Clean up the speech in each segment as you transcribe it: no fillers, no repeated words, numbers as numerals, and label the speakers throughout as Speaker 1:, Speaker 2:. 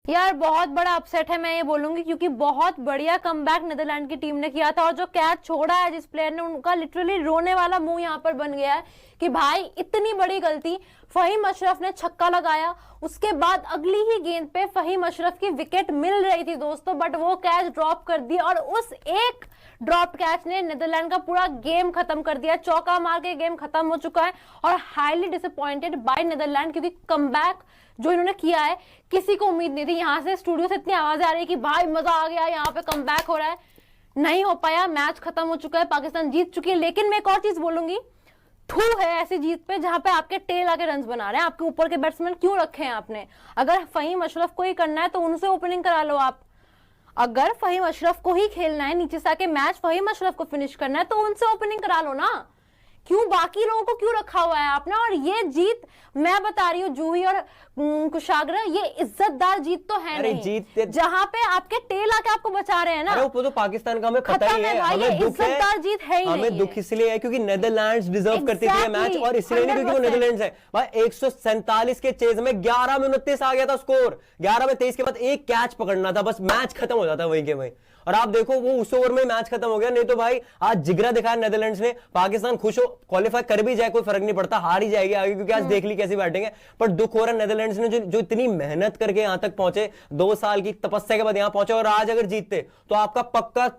Speaker 1: यार बहुत बड़ा अपसेट है, मैं ये बोलूंगी, क्योंकि बहुत बढ़िया कमबैक नीदरलैंड की टीम ने किया था और जो कैच छोड़ा है जिस प्लेयर ने, उनका लिटरली रोने वाला मुंह यहाँ पर बन गया है कि भाई इतनी बड़ी गलती। फहीम अशरफ ने छक्का लगाया, उसके बाद अगली ही गेंद पे फहीम अशरफ की विकेट मिल रही थी दोस्तों, बट वो कैच ड्रॉप कर दिया और उस एक ड्रॉप कैच ने नीदरलैंड का पूरा गेम खत्म कर दिया। चौका मार के गेम खत्म हो चुका है और हाईली डिसअपॉइंटेड बाय नीदरलैंड, क्योंकि कमबैक जो इन्होंने किया है किसी को उम्मीद नहीं थी। यहाँ से स्टूडियो से इतनी आवाजें आ रही है कि भाई मजा आ गया, यहाँ पे कमबैक हो रहा है, नहीं हो पाया। मैच खत्म हो चुका है, पाकिस्तान जीत चुकी है। लेकिन मैं एक और चीज बोलूंगी, थू है ऐसी जीत पे जहां पे आपके टेल आके रन बना रहे हैं। आपके ऊपर के बैट्समैन क्यों रखे हैं आपने? अगर फहीम अशरफ को ही करना है तो उनसे ओपनिंग करा लो आप। अगर फहीम अशरफ को ही खेलना है, नीचे से आके मैच फहीम अशरफ को फिनिश करना है, तो उनसे ओपनिंग करा लो ना। क्यों बाकी लोगों को क्यों रखा हुआ है आपने? और ये जीत मैं बता रही हूँ जूही और कुशाग्र, ये इज्जतदार जीत तो है नहीं, जीत जहां पे आपके टेल आके आपको बचा रहे हैं ना।
Speaker 2: वो तो पाकिस्तान का हमें पता ही है, हमें दुख है,
Speaker 1: इज्जतदार जीत है ही नहीं।
Speaker 2: हमें दुख इसलिए है क्योंकि नेदरलैंड्स डिजर्व करती थी मैच, और इसलिए नहीं क्योंकि वो नेदरलैंड्स है। भाई 147 के चेज में 11 में 29 आ गया था स्कोर, 11 में 23 के बाद एक कैच पकड़ना था, बस मैच खत्म हो जाता वहीं के वहीं। और आप देखो वो उस ओवर में मैच खत्म हो गया। नहीं तो भाई आज जिगरा दिखाया नेदरलैंड्स ने। पाकिस्तान खुश हो, क्वालिफाई कर भी जाए कोई फर्क नहीं पड़ता, हार ही जाएगी आगे, क्योंकि आज देख ली कैसी बैटिंग है। पर दुख हो रहा है नेदरलैंड्स ने जो इतनी मेहनत करके यहां तक पहुंचे, 2 साल की तपस्या के बाद यहां पहुंचे, और आज अगर जीतते तो आपका पक्का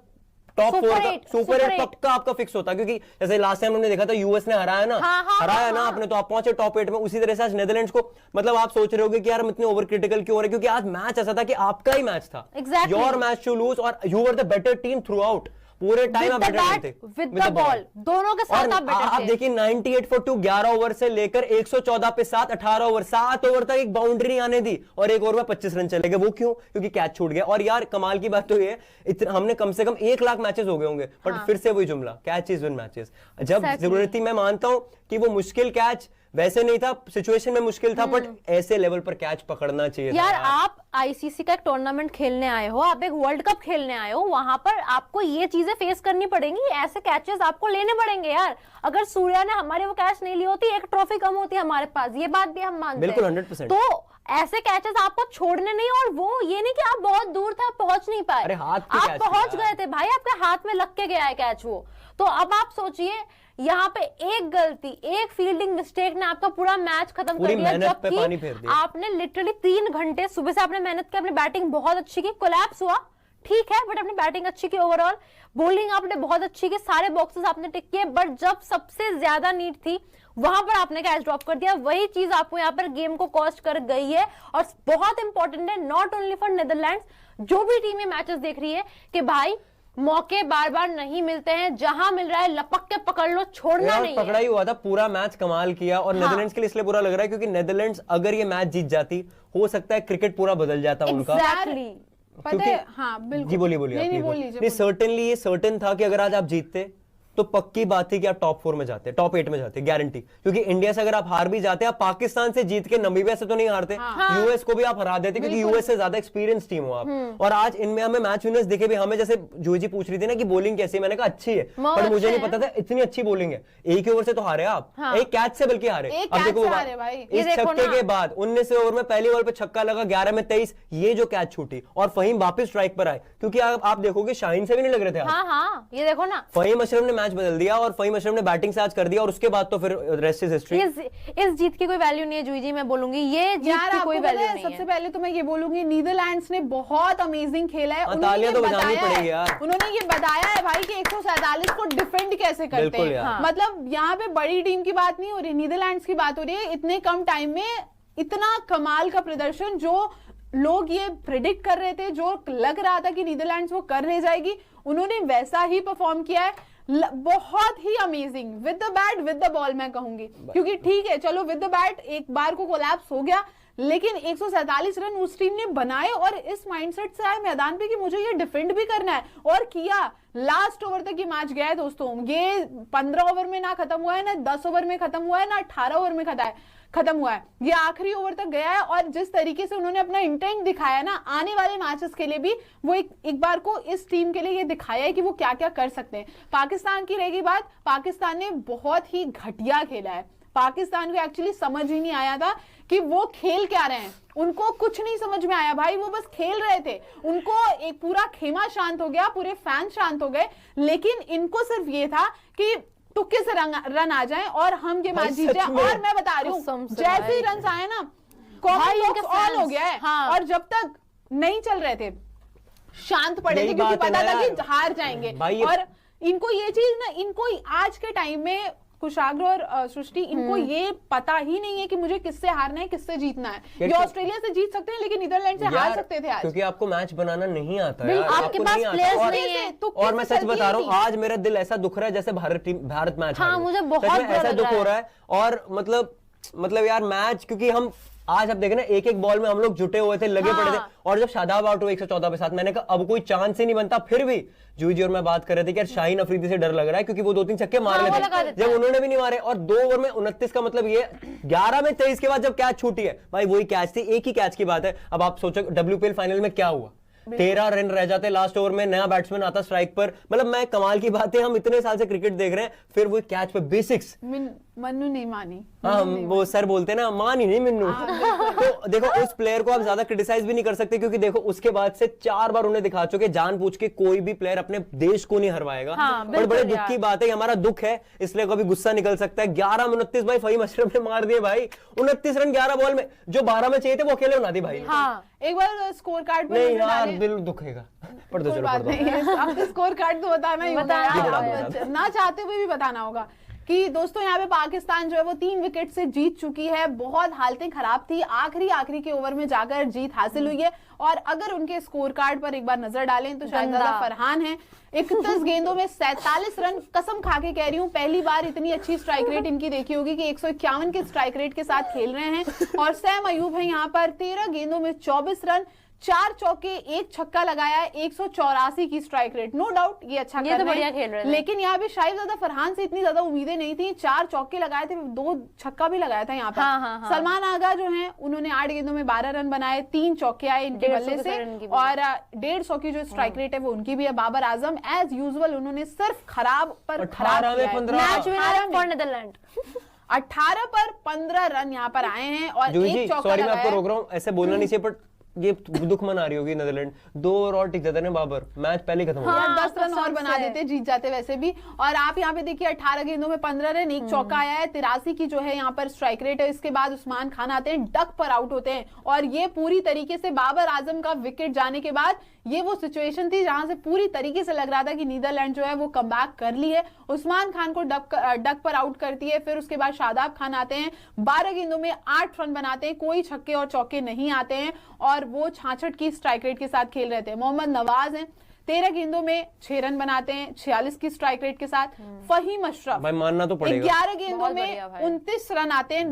Speaker 2: टॉप 4 का सुपर 8 पक्का आपका फिक्स होता। क्योंकि जैसे लास्ट टाइम हमने देखा था यूएस ने हराया ना, हराया ना आपने, तो आप पहुंचे टॉप 8 में। उसी तरह से आज नेदरलैंड्स को, मतलब आप सोच रहे होगे कि यार हम इतने ओवर क्रिटिकल क्यों हो रहे, क्योंकि आज मैच ऐसा था कि आपका ही मैच था, योर मैच टू लूज, और you were the better team through out. पूरे टाइम आप बेटर थे
Speaker 1: विद द बॉल, दोनों के साथ आप बेटर थे।
Speaker 2: आप देखिए 98 फॉर 2, 11 ओवर से लेकर 114 पे 7, 18 ओवर, 7 ओवर तक एक बाउंड्री आने दी और एक ओवर में 25 रन चले गए। वो क्यों? क्योंकि कैच छूट गया। और यार कमाल की बात तो ये है, हमने कम से कम 1 लाख मैचेस हो गए होंगे, बट फिर से वही जुमला, कैच इज विन मैचेस। जब जरूरत थी, मैं मानता हूं कि वो मुश्किल कैच वैसे नहीं था, सिचुएशन में मुश्किल था, बट ऐसे लेवल पर कैच पकड़ना चाहिए
Speaker 1: यार। आप आईसीसी का एक टूर्नामेंट खेलने आए हो, आप एक वर्ल्ड कप खेलने आए हो, वहां पर आपको ये चीजें फेस करनी पड़ेंगी, ऐसे कैचेस आपको लेने पड़ेंगे यार। अगर सूर्या ने हमारे वो कैच नहीं ली होती, एक ट्रॉफी कम होती हमारे पास, ये बात भी हम मानते हैं।
Speaker 2: बिल्कुल 100%।
Speaker 1: तो ऐसे कैचेस आपको छोड़ने नहीं, और वो ये नहीं कि आप बहुत दूर थे, आप पहुंच नहीं पाए, आप पहुंच गए थे भाई, आपके हाथ में लग के गया है कैच वो। तो अब आप सोचिए, यहाँ पे एक गलती, एक फील्डिंग मिस्टेक ने आपका पूरा मैच खत्म कर दिया, जबकि आपने लिटरली 3 घंटे सुबह से आपने मेहनत की, अपनी बैटिंग बहुत अच्छी की, कोलैप्स हुआ ठीक है, बट अपनी बैटिंग अच्छी की, ओवरऑल बॉलिंग आपने बहुत अच्छी की, सारे बॉक्सेस आपने टिक किए, बट जब सबसे ज्यादा नीड थी वहां पर आपने कैच ड्रॉप कर दिया। वही चीज आपको यहाँ पर गेम को कॉस्ट कर गई है, और बहुत इंपॉर्टेंट है नॉट ओनली फॉर नीदरलैंड्स, जो भी टीम मैचेस देख रही है, कि भाई मौके बार बार नहीं मिलते हैं, जहां मिल रहा है लपक के पकड़ लो, छोड़ना नहीं।
Speaker 2: पकड़ा ही हुआ था पूरा मैच, कमाल किया। और नेदरलैंड्स के लिए इसलिए बुरा लग रहा है क्योंकि नेदरलैंड्स अगर ये मैच जीत जाती, हो सकता है क्रिकेट पूरा बदल जाता उनका।
Speaker 3: पता है, हाँ बिल्कुल।
Speaker 2: जी बोलिए नहीं, सर्टेनली ये सर्टेन था कि अगर आज आप जीतते तो पक्की बात थी कि आप टॉप 4 में जाते, टॉप 8 में जाते, गारंटी। क्योंकि इंडिया से अगर आप हार भी जाते, आप पाकिस्तान से जीत के, नमीबिया से तो नहीं हारते, यूएस को भी आप हरा देते, क्योंकि यूएस से ज्यादा एक्सपीरियंस टीम हो आप। और आज इनमें हमें मैच विनर्स दिखे भी। हमें जैसे जूही पूछ रही थी ना कि बॉलिंग कैसी है, मैंने कहा अच्छी है, पर मुझे नहीं पता था इतनी अच्छी बॉलिंग है। एक ही ओवर से तो हारे आप, एक कैच से बल्कि हारे। अब देखो इस छक्के के बाद 19 ओवर में पहली ओवर पे छक्का लगा, 11 में 23, ये जो कैच छूटी, और फहीम वापस स्ट्राइक पर आए। क्योंकि आप देखोगे शाहीन से भी नहीं लग रहे थे,
Speaker 1: ये देखो ना,
Speaker 2: फहीम अशरफ ने मैच बदल दिया, और फहीम अशरफ ने बैटिंग से आज कर दिया, और उसके बाद तो फिर रेस्ट इज हिस्ट्री।
Speaker 1: इस जीत की कोई वैल्यू नहीं है जूही जी, मैं बोलूंगी ये जीत की कोई वैल्यू नहीं है।
Speaker 3: सबसे पहले तो मैं ये बोलूंगी, नीदरलैंड्स ने बहुत अमेजिंग खेला है।
Speaker 2: तालियां तो बजानी पड़ेगी यार।
Speaker 3: उन्होंने ये बताया है भाई कि 147 को डिफेंड कैसे करते हैं। मतलब यहाँ पे बड़ी टीम की बात नहीं हो रही, नीदरलैंड्स की बात हो रही है। इतने कम टाइम में इतना कमाल का प्रदर्शन, जो लोग ये प्रिडिक्ट कर रहे थे, जो लग रहा था कि नीदरलैंड्स वो कर रह जाएगी, उन्होंने वैसा ही परफॉर्म किया है। बहुत ही amazing, with the bat with the ball मैं कहूंगी। क्योंकि ठीक है चलो विद द बैट एक बार को कोलैप्स हो गया, लेकिन 147 रन उस टीम ने बनाए, और इस माइंडसेट से आए मैदान पे कि मुझे ये डिफेंड भी करना है, और किया। लास्ट ओवर तक ये मैच गया है दोस्तों। ये 15 ओवर में ना खत्म हुआ है, ना 10 ओवर में खत्म हुआ है, ना 18 ओवर में खत्म हुआ है, ये आखिरी ओवर तक गया है। और जिस तरीके से उन्होंने अपना इंटेंट दिखाया ना, आने वाले मैचेस के लिए भी वो एक बार को इस टीम के लिए ये दिखाया है कि वो क्या क्या कर सकते हैं। पाकिस्तान की रहेगी बात, पाकिस्तान ने बहुत ही घटिया खेला है, पाकिस्तान को एक्चुअली समझ ही नहीं आया था कि वो खेल क्या रहे हैं, उनको कुछ नहीं समझ में आया भाई, वो बस खेल रहे थे। उनको एक पूरा खेमा शांत हो गया, पूरे फैन शांत हो गए, लेकिन इनको सिर्फ ये था कि तुक्के से रन आ जाएं और हम ये मैच जीत जाए। और मैं बता रही हूँ जैसे ही रन आए ना, कॉमेंट बॉक्स ऑन हो गया है।
Speaker 1: हाँ।
Speaker 3: और जब तक नहीं चल रहे थे शांत पड़े थे, क्योंकि पता था कि हार जाएंगे। और इनको ये चीज ना, इनको आज के टाइम में कुशाग्र और सृष्टि, इनको ये पता ही नहीं है कि मुझे किससे हारना है, किससे जीतना है। ये ऑस्ट्रेलिया से जीत सकते हैं लेकिन नीदरलैंड से हार सकते थे आज,
Speaker 2: क्योंकि आपको मैच बनाना नहीं आता यार,
Speaker 1: आपके पास प्लेयर्स नहीं है।
Speaker 2: और मैं सच बता रहा हूँ, आज मेरा दिल ऐसा दुख रहा है जैसे भारत मैच,
Speaker 1: हाँ, मुझे बहुत
Speaker 2: ऐसा दुख हो रहा है। और मतलब यार मैच, क्योंकि हम आज आप देखें ना, एक एक बॉल में हम लोग जुटे हुए थे, लगे पड़े थे। और जब शादाब आउट हुए 114 पे 7, मैंने कहा अब कोई चांस ही नहीं बनता। फिर भी जूही जी और मैं बात कर रहे थे कि यार शाहीन अफरीदी से डर लग रहा है, क्योंकि वो 2-3 छक्के मार लेते, जब उन्होंने भी नहीं मारे। और 2 ओवर में 29 का मतलब ये 11 में 23 के बाद जब कैच छूटी है भाई, वही कैच थी, एक ही कैच की बात है। अब आप सोचो WPL फाइनल में क्या हुआ, 13 रन रह जाते लास्ट ओवर में, नया बैट्समैन आता स्ट्राइक पर। मतलब मैं कमाल की बात है, हम इतने साल से क्रिकेट देख रहे हैं, फिर वो कैच पे बेसिक्स
Speaker 3: मन्नू नहीं मानी।
Speaker 2: हाँ, वो सर बोलते ना, मानी नहीं मन्नू। तो देखो उस प्लेयर को आप ज्यादा क्रिटिसाइज भी नहीं कर सकते, क्योंकि देखो उसके बाद से 4 बार उन्हें दिखा चुके जानबूझ के कोई भी प्लेयर अपने देश को नहीं हरवाएगा।
Speaker 1: हाँ,
Speaker 2: बड़े बड़े दुख की बात है, हमारा दुख है, इसलिए कभी गुस्सा निकल सकता है। 11 में 29 भाई फहीम अशरफ ने मार दिए भाई, 29 रन 11 बॉल में, जो 12 में चाहिए थे वो अकेले बना दी भाई।
Speaker 3: हाँ, एक बार स्कोर कार्ड पर
Speaker 2: नहीं यार, दिल दुखेगा। पढ़ दो, चलो पढ़ दो।
Speaker 3: आपको स्कोर कार्ड तो बताना ही होगा यार, ना चाहते हुए भी बताना होगा कि दोस्तों यहाँ पे पाकिस्तान जो है वो 3 विकेट से जीत चुकी है। बहुत हालतें खराब थी, आखिरी के ओवर में जाकर जीत हासिल हुई है। और अगर उनके स्कोर कार्ड पर एक बार नजर डालें तो शाहजादा फरहान है, 31 गेंदों में 47 रन। कसम खा के कह रही हूँ, पहली बार इतनी अच्छी स्ट्राइक रेट इनकी देखी होगी कि 151 के स्ट्राइक रेट के साथ खेल रहे हैं। और सैम अयूब है यहाँ पर, 13 गेंदों में 24 रन, 4 चौके 1 छक्का लगाया है, 184 की स्ट्राइक रेट। नो डाउट ये अच्छा
Speaker 1: ये तो बढ़िया खेल रहे थे।
Speaker 3: लेकिन यहाँ पे शाहजादा फरहान से इतनी ज्यादा उम्मीदें नहीं थी। 4 चौके लगाए थे, 2 छक्का भी लगाया था यहाँ पर।
Speaker 1: हाँ।
Speaker 3: सलमान आगा जो हैं उन्होंने 8 गेंदों में 12 रन बनाए, 3 चौके आए इनके बल्ले से, और 150 की जो स्ट्राइक रेट है वो उनकी भी है। बाबर आजम एज यूजुअल उन्होंने सिर्फ खराब पर खराब
Speaker 1: मैच विनर फॉर नीदरलैंड।
Speaker 3: 18 पर 15 रन यहाँ पर आए हैं और 1 चौका
Speaker 2: सॉरी मैं आपको
Speaker 3: लगाया।
Speaker 2: रोक रहा हूँ, ऐसे बोलना नहीं चाहिए, पर ये दुख मना रही होगी नीदरलैंड। 2 ओवर और टिक जाते ना बाबर, मैच पहले खत्म हो गया।
Speaker 3: 10 रन और बना देते, जीत जाते वैसे भी। और आप यहाँ पे देखिए 18 गेंदों में 15 रन, 1 चौका आया है, 83 की जो है यहाँ पर स्ट्राइक रेट है। इसके बाद उस्मान खान आते हैं, डक पर आउट होते हैं। और ये पूरी तरीके से बाबर आजम का विकेट जाने के बाद ये वो सिचुएशन थी जहां से पूरी तरीके से लग रहा था कि नीदरलैंड जो है वो कमबैक कर ली है। उस्मान खान को डक पर आउट करती है। फिर उसके बाद शादाब खान आते हैं, 12 गेंदों में 8 रन बनाते हैं, कोई छक्के और चौके नहीं आते हैं, और वो 66 की स्ट्राइक रेट के साथ खेल रहे थे। मोहम्मद नवाज हैं, 13 गेंदों में 6 रन बनाते हैं, 46 की स्ट्राइक रेट के साथ। फहीम अशरफ
Speaker 2: भाई मानना तो पड़ेगा,
Speaker 3: 11 गेंदों में 29 रन आते हैं।